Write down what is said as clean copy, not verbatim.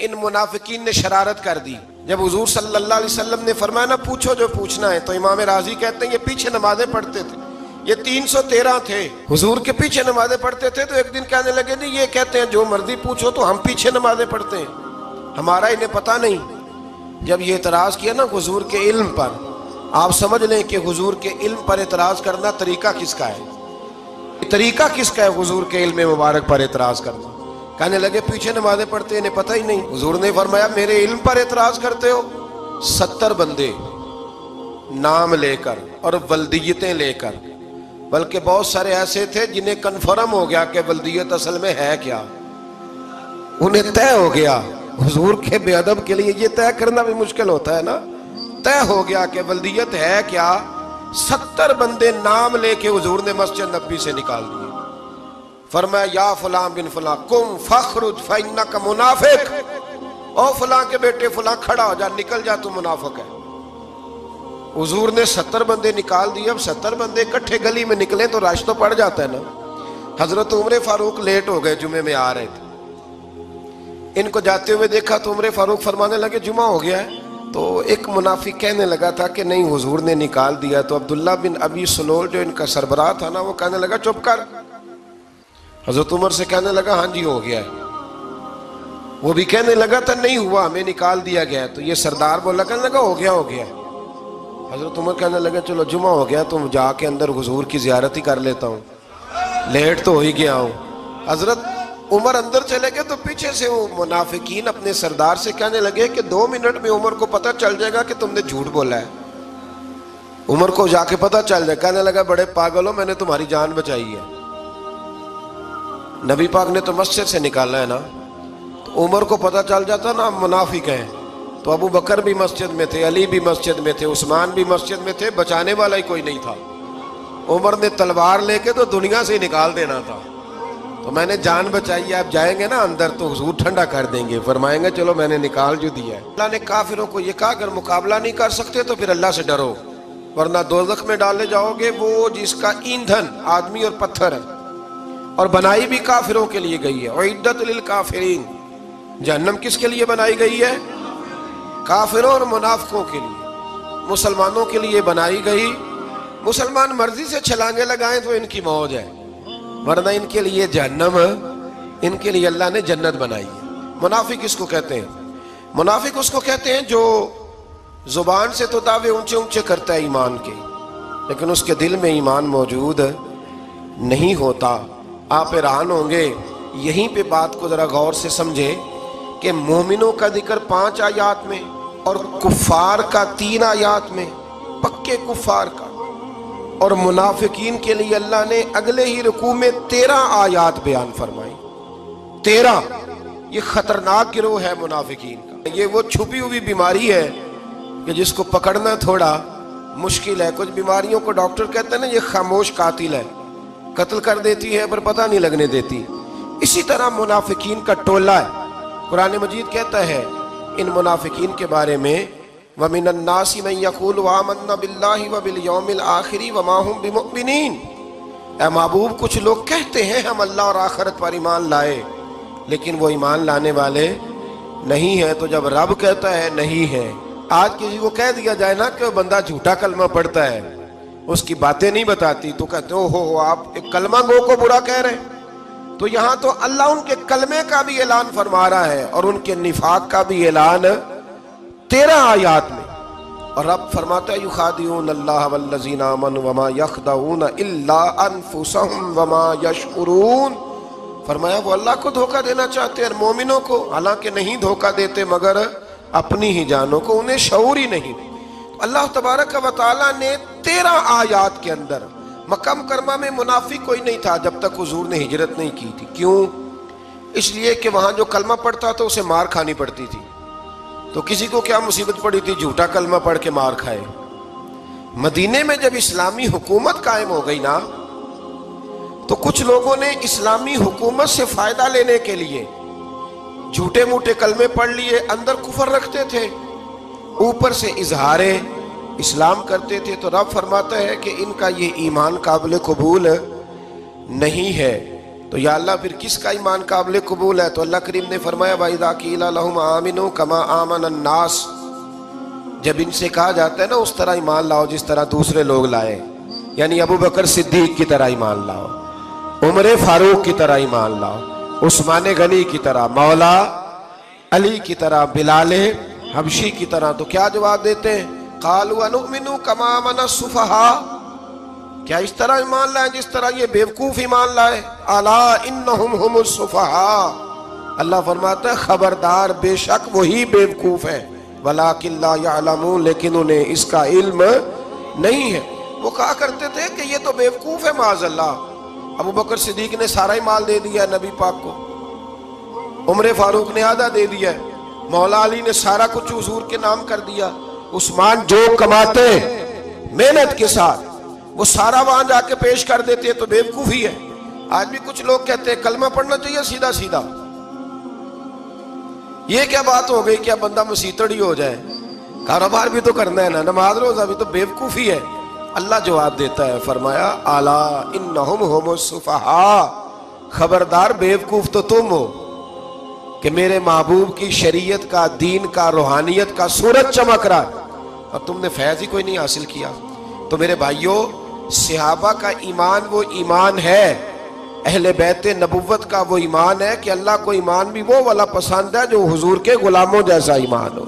इन मुनाफिकीन ने शरारत कर दी। जब हुजूर सल्लल्लाहु अलैहि वसल्लम ने फरमाया ना पूछो जो पूछना है, तो इमाम राजी कहते हैं ये पीछे नमाजें पढ़ते थे, ये 313 थे, हुजूर के पीछे नमाजें पढ़ते थे। तो एक दिन कहने लगे नहीं ये कहते हैं जो मर्जी पूछो तो हम पीछे नमाजें पढ़ते हैं, हमारा इन्हें पता नहीं। जब ये एतराज किया ना हुजूर के इल्म पर, आप समझ लें कि हुजूर के इल्म पर एतराज करना तरीका किसका है, तरीका किसका है हुजूर के इल्म मुबारक पर एतराज करना। कहने लगे पीछे नमाजें पढ़ते इन्हें पता ही नहीं। हुजूर ने फरमाया मेरे इल्म पर एतराज करते हो? 70 बंदे नाम लेकर और वल्दियतें लेकर, बल्कि बहुत सारे ऐसे थे जिन्हें कन्फर्म हो गया कि वल्दियत असल में है क्या, उन्हें तय हो गया। हुजूर के बेअदब के लिए ये तय करना भी मुश्किल होता है ना, तय हो गया कि वल्दियत है क्या। 70 बंदे नाम लेके हुजूर ने मस्जिद नबी से निकाल दिए। फरमाया या फलां बिन फलां कुम फखरुज फइन्नका मुनाफिक, ओ फलां के बेटे फलां खड़ा हो जा, निकल जा, तू मुनाफिक है। हुजूर ने 70 बंदे निकाल दिए। अब 70 बंदे इकट्ठे गली में निकले तो रश तो पड़ जाता है ना। हजरत उमर फारूक लेट हो गए, जुमे में आ रहे थे, इनको जाते हुए देखा तो उमर फारूक फरमाने लगे जुमा हो गया है। तो एक मुनाफिक कहने लगा था कि नहीं हुजूर ने निकाल दिया। तो अब्दुल्ला बिन अबी सलोल जो इनका सरबराह था ना, वो कहने लगा चुप कर। हजरत उमर से कहने लगा हाँ जी हो गया है। वो भी कहने लगा था नहीं हुआ, हमें निकाल दिया गया है। तो ये सरदार बोला, कहने लगा हो गया हो गया। हजरत उमर कहने लगे चलो जुमा हो गया, तुम जाके अंदर हुजूर की जियारत ही कर लेता हूँ, लेट तो हो ही गया हूँ। हजरत उमर अंदर चले गए तो पीछे से वो मुनाफिकीन अपने सरदार से कहने लगे कि 2 मिनट में उमर को पता चल जाएगा कि तुमने झूठ बोला है, उमर को जाके पता चल जाए। कहने लगा बड़े पागल हो, मैंने तुम्हारी जान बचाई है, नबी पाक ने तो मस्जिद से निकाला है ना। तो उमर को पता चल जाता ना मुनाफिक है, तो अबू बकर भी मस्जिद में थे, अली भी मस्जिद में थे, उस्मान भी मस्जिद में थे, बचाने वाला ही कोई नहीं था। उमर ने तलवार लेके तो दुनिया से ही निकाल देना था। तो मैंने जान बचाई है, आप जाएंगे ना अंदर तो हुजूर ठंडा कर देंगे, फरमाएंगे चलो मैंने निकाल जो दिया है। अल्लाह ने काफिरों को ये कहा अगर मुकाबला नहीं कर सकते तो फिर अल्लाह से डरो, वरना दोज़ख में डाले जाओगे, वो जिसका ईंधन आदमी और पत्थर है, और बनाई भी काफिरों के लिए गई है। उइद्दत लिल काफिरीन, जहन्नम किसके लिए बनाई गई है? काफिरों और मुनाफिकों के लिए। मुसलमानों के लिए बनाई गई, मुसलमान मर्जी से छलांगे लगाएं तो इनकी मौज है, वरना इनके लिए जहन्नम, इनके लिए अल्लाह ने जन्नत बनाई है। मुनाफिक इसको कहते हैं, मुनाफिक उसको कहते हैं जो जुबान से तो दावे ऊंचे ऊंचे करता है ईमान के, लेकिन उसके दिल में ईमान मौजूद नहीं होता। आप हैरान होंगे, यहीं पे बात को जरा गौर से समझे कि मोमिनों का जिक्र 5 आयात में और कुफार का 3 आयात में, पक्के कुफार का, और मुनाफिकीन के लिए अल्लाह ने अगले ही रुकू में 13 आयात बयान फरमाई। 13। ये खतरनाक गिरोह है मुनाफिकीन का। ये वो छुपी हुई बीमारी है कि जिसको पकड़ना थोड़ा मुश्किल है। कुछ बीमारियों को डॉक्टर कहते हैं ना ये खामोश कातिल है, कत्ल कर देती है पर पता नहीं लगने देती। इसी तरह मुनाफिकीन का टोला है। कुरान मजीद कहता है इन मुनाफिकीन के बारे में, वमिनन नासी मन यक़ूलु आमन्ना बिल्लाहि व बिल यौमिल आखिरि व मा हुम बिमुमिनीन। ऐ महबूब, कुछ लोग कहते हैं हम अल्लाह और आखिरत पर ईमान लाए, लेकिन वो ईमान लाने वाले नहीं है। तो जब रब कहता है नहीं है, आज किसी को कह दिया जाए ना कि वो बंदा झूठा कलमा पढ़ता है, उसकी बातें नहीं बताती, तो कहते हो आप एक कलमा गो को बुरा कह रहे हैं। तो यहाँ तो अल्लाह उनके कलमे का भी ऐलान फरमा रहा है और उनके निफाक का भी ऐलान 13 आयात में। और रब फरमाता है युखादिऊन अल्लाह वल्लज़ीना आमनू वमा यख़दऊन इल्ला अनफुसहुम वमा यशउरून। फरमाया वो अल्लाह को धोखा देना चाहते हैं मोमिनों को, हालांकि नहीं धोखा देते मगर अपनी ही जानों को, उन्हें शऊर ही नहीं। अल्लाह तबारक व तआला ने 13 आयात के अंदर, मक्का मुकरमा में मुनाफिक कोई नहीं था जब तक हुजूर ने हिजरत नहीं की थी। क्यों? इसलिए कि वहां जो कलमा पढ़ता था उसे मार खानी पड़ती थी। तो किसी को क्या मुसीबत पड़ी थी झूठा कलमा पढ़ के मार खाए। मदीने में जब इस्लामी हुकूमत कायम हो गई ना, तो कुछ लोगों ने इस्लामी हुकूमत से फायदा लेने के लिए झूठे मूठे कलमे पढ़ लिए, अंदर कुफर रखते थे, ऊपर से इजहारे इस्लाम करते थे। तो रब फरमाता है कि इनका ये ईमान काबिल कबूल नहीं है। तो या अल्लाह फिर किसका ईमान काबिल कबूल है? तो अल्लाह करीम ने फरमाया वाइदा कीला लहुम आमिनु कमा आमन अन्नास, जब इनसे कहा जाता है ना उस तरह ईमान लाओ जिस तरह दूसरे लोग लाए, यानी अबू बकर सिद्दीक की तरह ईमान लाओ, उमर फारूक की तरह ईमान लाओ, उस्मान गनी की तरह, मौला अली की तरह, बिलाल हबशी की तरह। तो क्या जवाब देते हैं? कालू अनुमिनु कमा आमन सुफहा, क्या इस तरह ईमान लाए जिस तरह ये बेवकूफ ईमान लाए? अला इन्नहुम हुमुस सुफहा, अल्लाह फरमाता है खबरदार बेशक वही बेवकूफ है, वलाकिन ला यअलमून, लेकिन उन्हें इसका इल्म नहीं है। वो कहा करते थे कि ये तो बेवकूफ है माज़अल्लाह। अबू बकर सिद्दीक ने सारा ही माल दे दिया नबी पाक को, उमर फारूक ने आधा दे दिया, मौला अली ने सारा कुछ हुजूर के नाम कर दिया, उस्मान जो कमाते मेहनत के साथ वो सारा वहां जाके पेश कर देते हैं, तो बेवकूफी है। आज भी कुछ लोग कहते हैं कलमा पढ़ना चाहिए सीधा सीधा। ये क्या बात हो गई, क्या बंदा मसीतड़ी हो जाए? कारोबार भी तो करना है ना, नमाज रोजा भी, तो बेवकूफी है। अल्लाह जवाब देता है, फरमाया आला इन्नहुम हुमुस सुफहा, खबरदार बेवकूफ तो तुम हो कि मेरे महबूब की शरीयत का, दीन का, रूहानियत का सूरज चमक रहा है और तुमने फैज ही कोई नहीं हासिल किया। तो मेरे भाइयों, सहाबा का ईमान वो ईमान है, अहले बैत नबुव्वत का वो ईमान है कि अल्लाह को ईमान भी वो वाला पसंद है जो हुजूर के गुलामों जैसा ईमान हो।